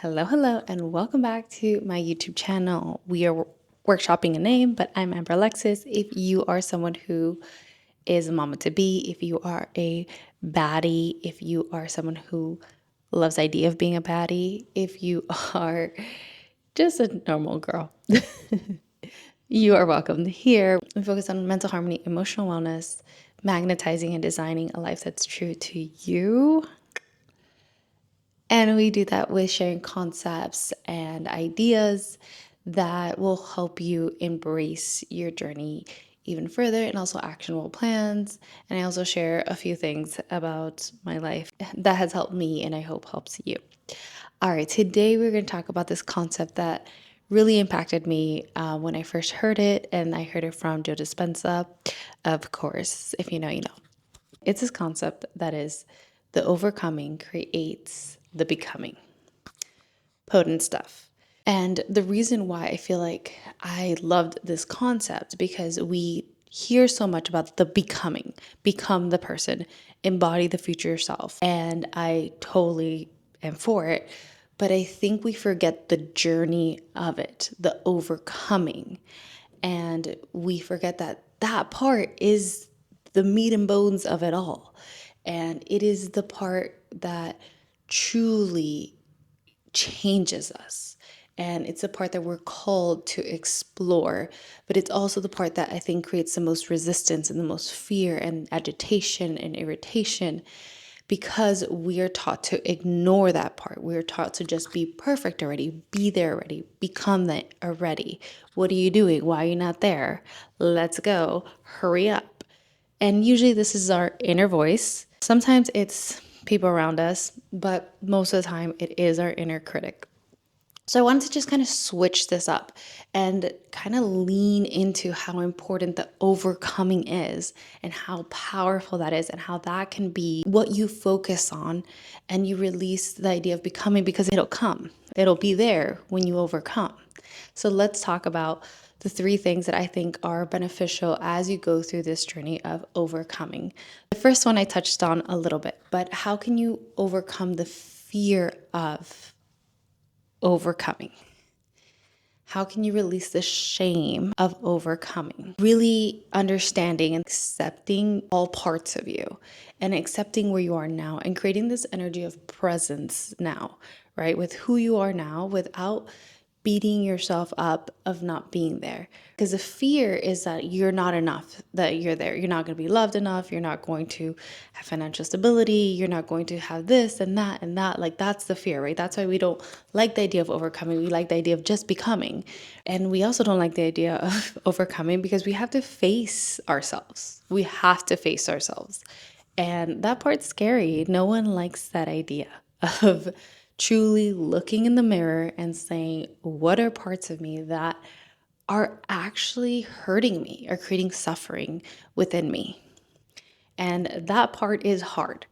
Hello, and welcome back to my YouTube channel. We are workshopping a name, but I'm Amber Alexis. If you are someone who is a mama to be, if you are a baddie, if you are someone who loves the idea of being a baddie, if you are just a normal girl, you are welcome here. We focus on mental harmony, emotional wellness, magnetizing and designing a life that's true to you. And we do that with sharing concepts and ideas that will help you embrace your journey even further, and also actionable plans. And I also share a few things about my life that has helped me and I hope helps you. All right, today we're going to talk about this concept that really impacted me when I first heard it, and I heard it from Joe Dispenza. Of course, if you know, you know. It's this concept that is the overcoming creates the becoming. Potent stuff. And the reason why I feel like I loved this concept, because we hear so much about the becoming, become the person, embody the future self. And I totally am for it. But I think we forget the journey of it, the overcoming. And we forget that that part is the meat and bones of it all. And it is the part that truly changes us. And it's the part that we're called to explore, but it's also the part that I think creates the most resistance and the most fear and agitation and irritation, because we are taught to ignore that part. We are taught to just be perfect already, be there already, become that already. What are you doing? Why are you not there? Let's go, hurry up. And usually this is our inner voice. Sometimes it's people around us, but most of the time it is our inner critic. So I wanted to just kind of switch this up and kind of lean into how important the overcoming is and how powerful that is, and how that can be what you focus on, and you release the idea of becoming, because it'll come. It'll be there when you overcome. So let's talk about the three things that I think are beneficial as you go through this journey of overcoming. The first one I touched on a little bit, but how can you overcome the fear of overcoming? How can you release the shame of overcoming? Really understanding and accepting all parts of you, and accepting where you are now, and creating this energy of presence now, right? With who you are now, without beating yourself up of not being there. Because the fear is that you're not enough, that you're there. You're not going to be loved enough. You're not going to have financial stability. You're not going to have this and that and that. Like, that's the fear, right? That's why we don't like the idea of overcoming. We like the idea of just becoming. And we also don't like the idea of overcoming because we have to face ourselves. We have to face ourselves. And that part's scary. No one likes that idea of truly looking in the mirror and saying, what are parts of me that are actually hurting me or creating suffering within me? And that part is hard.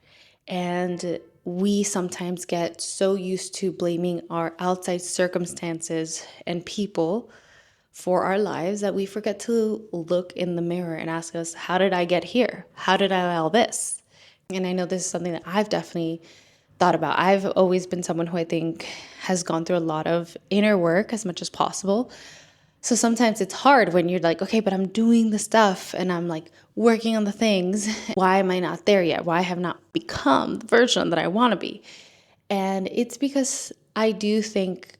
And we sometimes get so used to blaming our outside circumstances and people for our lives that we forget to look in the mirror and ask us, how did I get here? How did I allow this? And I know this is something that I've definitely thought about. I've always been someone who I think has gone through a lot of inner work as much as possible. So sometimes it's hard when you're like, okay, but I'm doing the stuff and I'm like working on the things. Why am I not there yet? Why have I not become the version that I want to be? And it's because I do think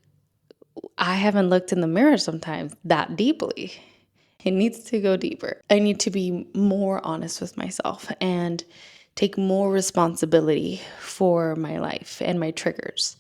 I haven't looked in the mirror sometimes that deeply. It needs to go deeper. I need to be more honest with myself and take more responsibility for my life and my triggers.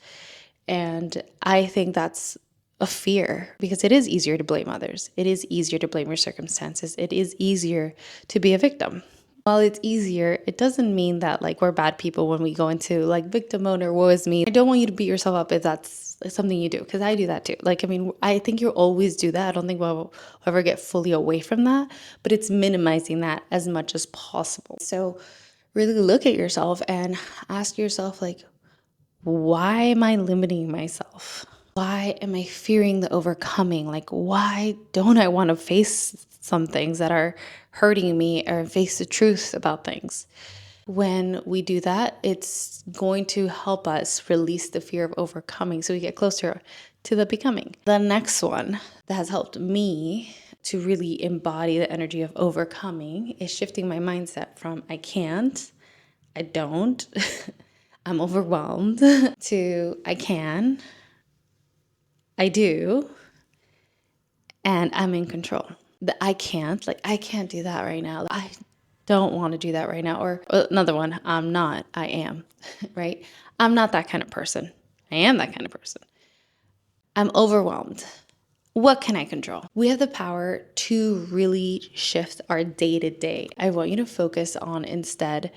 And I think that's a fear, because it is easier to blame others. It is easier to blame your circumstances. It is easier to be a victim. While it's easier, it doesn't mean that like we're bad people when we go into like victim mode or woe is me. I don't want you to beat yourself up if that's something you do, because I do that too. Like, I mean, I think you'll always do that. I don't think we'll ever get fully away from that, but it's minimizing that as much as possible. So really look at yourself and ask yourself, like, why am I limiting myself? Why am I fearing the overcoming? Like, why don't I want to face some things that are hurting me or face the truth about things? When we do that, it's going to help us release the fear of overcoming so we get closer to the becoming. The next one that has helped me to really embody the energy of overcoming is shifting my mindset from I can't, I don't, I'm overwhelmed to I can, I do, and I'm in control. The I can't, like I can't do that right now. I don't want to do that right now. Or another one, I'm not, I am, right? I'm not that kind of person. I am that kind of person. I'm overwhelmed. What can I control? We have the power to really shift our day to day. I want you to focus on instead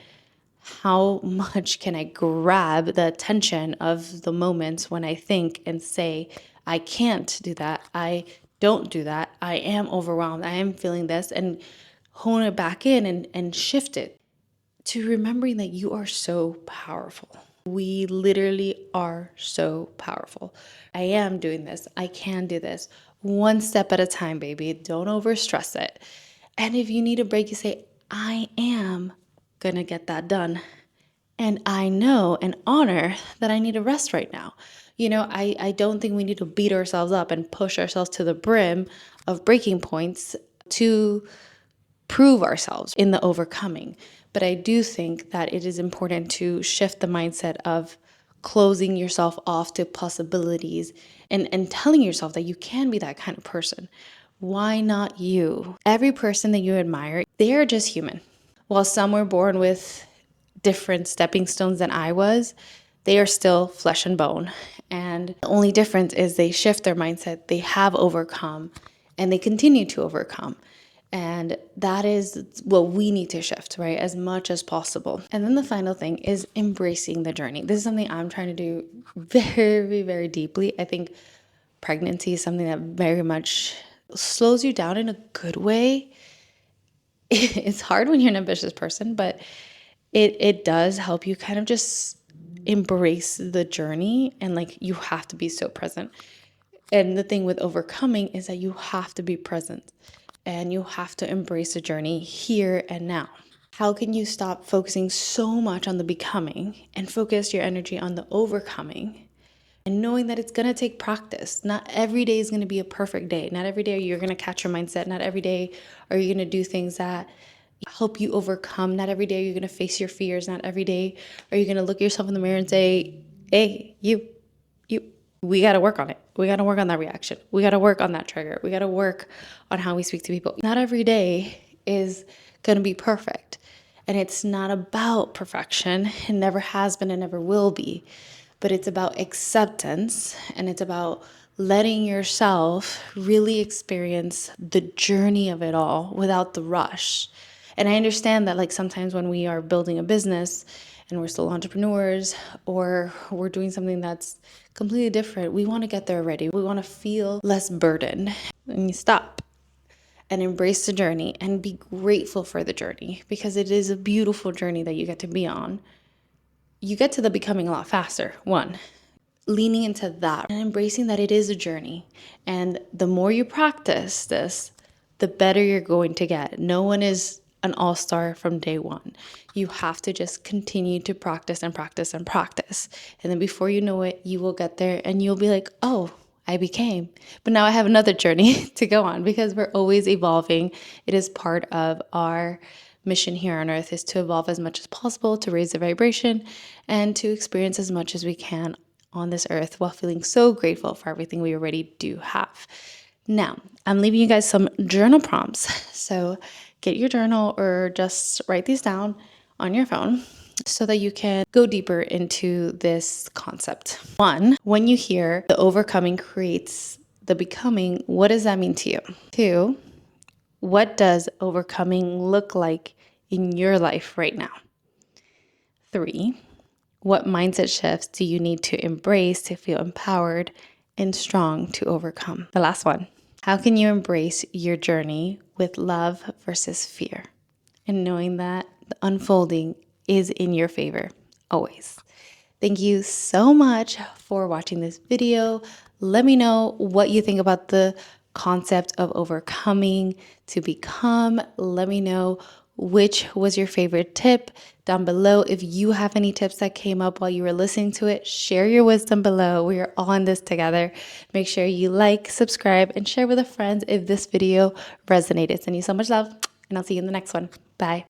how much can I grab the attention of the moments when I think and say, I can't do that. I don't do that. I am overwhelmed. I am feeling this, and hone it back in and shift it to remembering that you are so powerful. We literally are so powerful. I am doing this. I can do this. One step at a time, baby. Don't overstress it. And if you need a break, you say, I am gonna get that done. And I know and honor that I need a rest right now. I don't think we need to beat ourselves up and push ourselves to the brim of breaking points to prove ourselves in the overcoming. But I do think that it is important to shift the mindset of closing yourself off to possibilities and telling yourself that you can be that kind of person. Why not you? Every person that you admire, they are just human. While some were born with different stepping stones than I was, they are still flesh and bone. And the only difference is they shift their mindset, they have overcome, and they continue to overcome. And that is what we need to shift, right? As much as possible. And then the final thing is embracing the journey. This is something I'm trying to do very, very deeply. I think pregnancy is something that very much slows you down in a good way. It's hard when you're an ambitious person, but it does help you kind of just embrace the journey, and like you have to be so present. And the thing with overcoming is that you have to be present and you have to embrace the journey here and now. How can you stop focusing so much on the becoming and focus your energy on the overcoming? And knowing that it's going to take practice. Not every day is going to be a perfect day. Not every day you're going to catch your mindset. Not every day are you going to do things that help you overcome. Not every day you're going to face your fears. Not every day are you going to look yourself in the mirror and say, hey, you, we got to work on it. We got to work on that reaction. We got to work on that trigger. We got to work on how we speak to people. Not every day is going to be perfect. And it's not about perfection. It never has been and never will be. But it's about acceptance, and it's about letting yourself really experience the journey of it all without the rush. And I understand that, like, sometimes when we are building a business and we're still entrepreneurs, or we're doing something that's completely different, we want to get there already. We want to feel less burdened. And you stop and embrace the journey and be grateful for the journey, because it is a beautiful journey that you get to be on. You get to the becoming a lot faster. One, leaning into that and embracing that it is a journey. And the more you practice this, the better you're going to get. No one is an all-star from day one. You have to just continue to practice and practice and practice. And then before you know it, you will get there and you'll be like, oh, I became. But now I have another journey to go on, because we're always evolving. It is part of our mission here on earth, is to evolve as much as possible, to raise the vibration, and to experience as much as we can on this earth while feeling so grateful for everything we already do have. Now, I'm leaving you guys some journal prompts. So get your journal or just write these down on your phone so that you can go deeper into this concept. One, when you hear the overcoming creates the becoming, what does that mean to you? Two, what does overcoming look like in your life right now? Three, what mindset shifts do you need to embrace to feel empowered and strong to overcome? The last one, how can you embrace your journey with love versus fear, and knowing that the unfolding is in your favor always? Thank you so much for watching this video. Let me know what you think about the concept of overcoming to become. Let me know which was your favorite tip down below. If you have any tips that came up while you were listening to it, share your wisdom below. We are all in this together. Make sure you like, subscribe, and share with a friend if this video resonated. Send you so much love, and I'll see you in the next one. Bye.